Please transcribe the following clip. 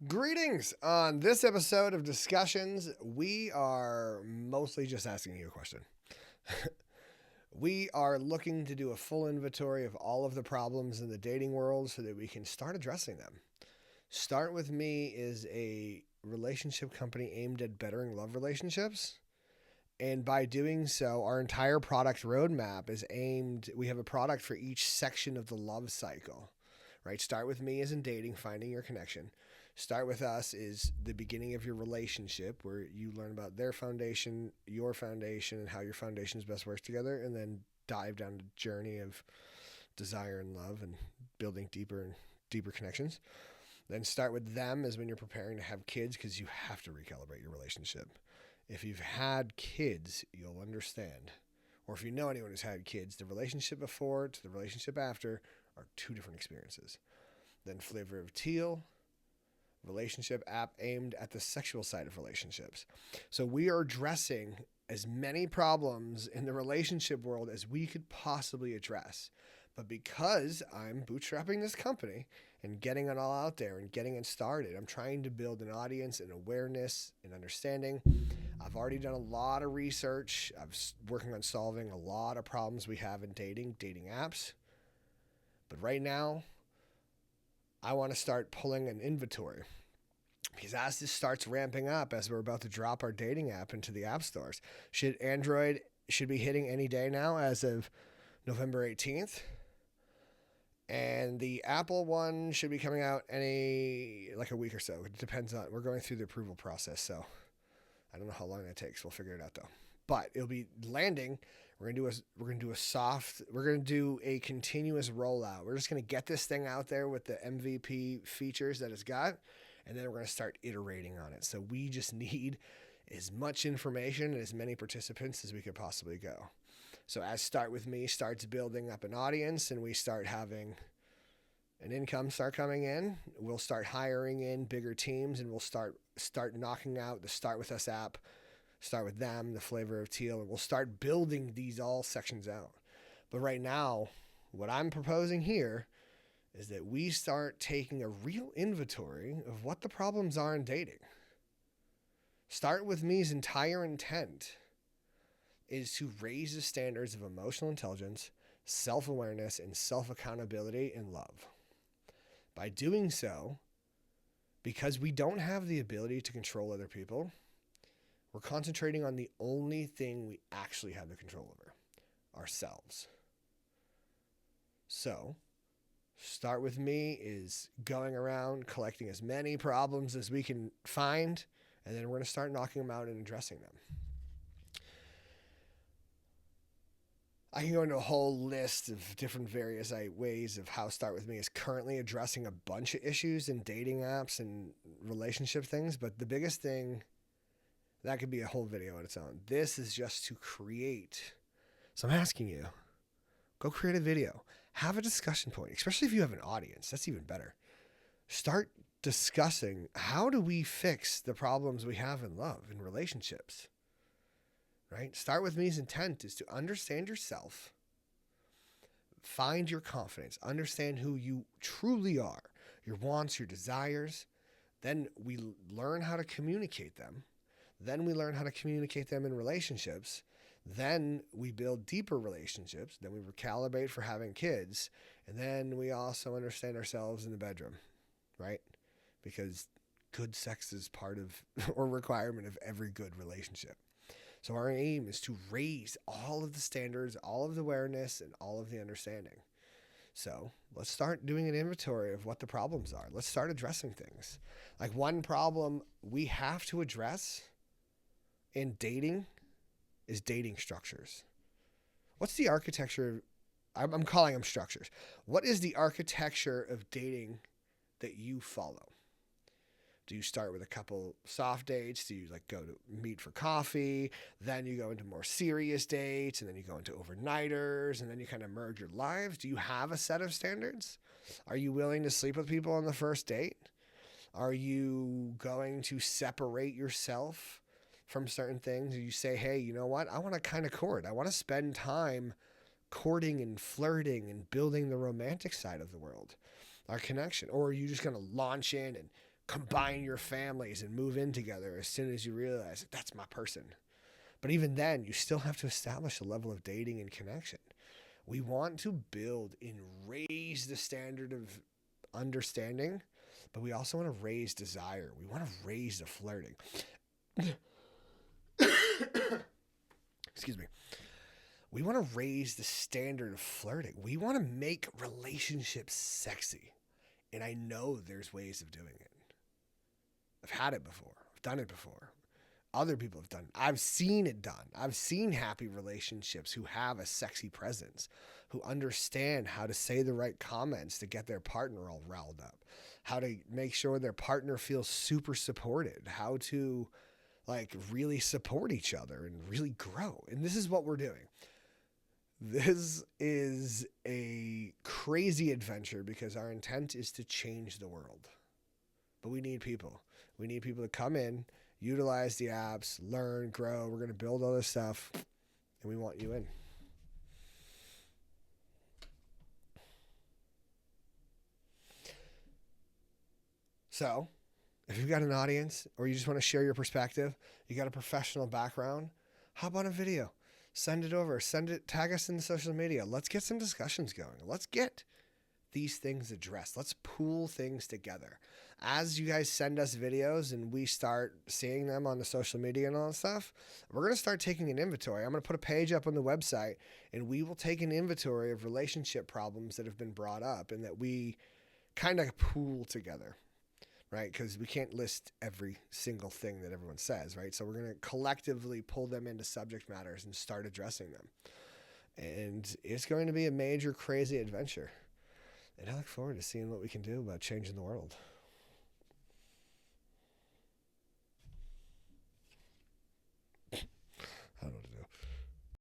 Greetings! On this episode of Discussions, we are mostly just asking you a question. We are looking to do a full inventory of all of the problems in the dating world so that we can start addressing them. Start With Me is a relationship company aimed at bettering love relationships. And by doing so, our entire product roadmap is aimed, we have a product for each section of the love cycle, right? Start With Me is in dating, finding your connection. Start With Us is the beginning of your relationship where you learn about their foundation, your foundation, and how your foundations best work together, and then dive down the journey of desire and love and building deeper and deeper connections. Then Start With Them is when you're preparing to have kids because you have to recalibrate your relationship. If you've had kids, you'll understand. Or if you know anyone who's had kids, the relationship before to the relationship after are two different experiences. Then Flavor of Teal, relationship app aimed at the sexual side of relationships. So we are addressing as many problems in the relationship world as we could possibly address. But because I'm bootstrapping this company and getting it all out there and getting it started, I'm trying to build an audience and awareness and understanding. I've already done a lot of research. I'm working on solving a lot of problems we have in dating apps. But right now, I want to start pulling an inventory because as this starts ramping up, as we're about to drop our dating app into the app stores, Android should be hitting any day now as of November 18th. And the Apple one should be coming out like a week or so. It depends on, we're going through the approval process. So I don't know how long that takes. We'll figure it out though. But it'll be landing. We're gonna do a continuous rollout. We're just gonna get this thing out there with the MVP features that it's got, and then we're gonna start iterating on it. So we just need as much information and as many participants as we could possibly go. So as Start With Me starts building up an audience and we start having an income start coming in, we'll start hiring in bigger teams and we'll start knocking out the Start With Us app, Start With Them, the Flavor of Teal, and we'll start building these all sections out. But right now, what I'm proposing here is that we start taking a real inventory of what the problems are in dating. Start With Me's entire intent is to raise the standards of emotional intelligence, self-awareness, and self-accountability in love. By doing so, because we don't have the ability to control other people, we're concentrating on the only thing we actually have the control over, ourselves. So, Start With Me is going around collecting as many problems as we can find, and then we're going to start knocking them out and addressing them. I can go into a whole list of different various ways of how Start With Me is currently addressing a bunch of issues in dating apps and relationship things, but the biggest thing, that could be a whole video on its own. This is just to create. So I'm asking you, go create a video. Have a discussion point, especially if you have an audience. That's even better. Start discussing how do we fix the problems we have in love, in relationships. Right? Start With Me's intent is to understand yourself, find your confidence, understand who you truly are, your wants, your desires. Then we learn how to communicate them. Then we learn how to communicate them in relationships. Then we build deeper relationships. Then we recalibrate for having kids. And then we also understand ourselves in the bedroom, right? Because good sex is part of or requirement of every good relationship. So our aim is to raise all of the standards, all of the awareness, and all of the understanding. So let's start doing an inventory of what the problems are. Let's start addressing things. Like one problem we have to address in dating is dating structures. What's the architecture? I'm calling them structures. What is the architecture of dating that you follow? Do you start with a couple soft dates? Do you go to meet for coffee? Then you go into more serious dates, and then you go into overnighters, and then you kind of merge your lives? Do you have a set of standards? Are you willing to sleep with people on the first date? Are you going to separate yourself from certain things? Do you say, hey, you know what? I want to kind of court. I want to spend time courting and flirting and building the romantic side of the world, our connection. Or are you just going to launch in and combine your families and move in together as soon as you realize that that's my person. But even then, you still have to establish a level of dating and connection. We want to build and raise the standard of understanding, but we also want to raise desire. We want to raise the flirting. Excuse me. We want to raise the standard of flirting. We want to make relationships sexy. And I know there's ways of doing it. I've had it before. I've done it before. Other people have done it. I've seen it done. I've seen happy relationships who have a sexy presence, who understand how to say the right comments to get their partner all riled up, how to make sure their partner feels super supported, how to like really support each other and really grow. And this is what we're doing. This is a crazy adventure because our intent is to change the world. But we need people. We need people to come in, utilize the apps, learn, grow. We're going to build all this stuff, and we want you in. So, if you've got an audience or you just want to share your perspective, you got a professional background, how about a video? Send it over. Tag us in social media. Let's get some discussions going. Let's get these things addressed. Let's pool things together. As you guys send us videos and we start seeing them on the social media and all that stuff, we're going to start taking an inventory. I'm going to put a page up on the website and we will take an inventory of relationship problems that have been brought up and that we kind of pool together, right? Because we can't list every single thing that everyone says, right? So we're going to collectively pull them into subject matters and start addressing them. And it's going to be a major, crazy adventure. And I look forward to seeing what we can do about changing the world.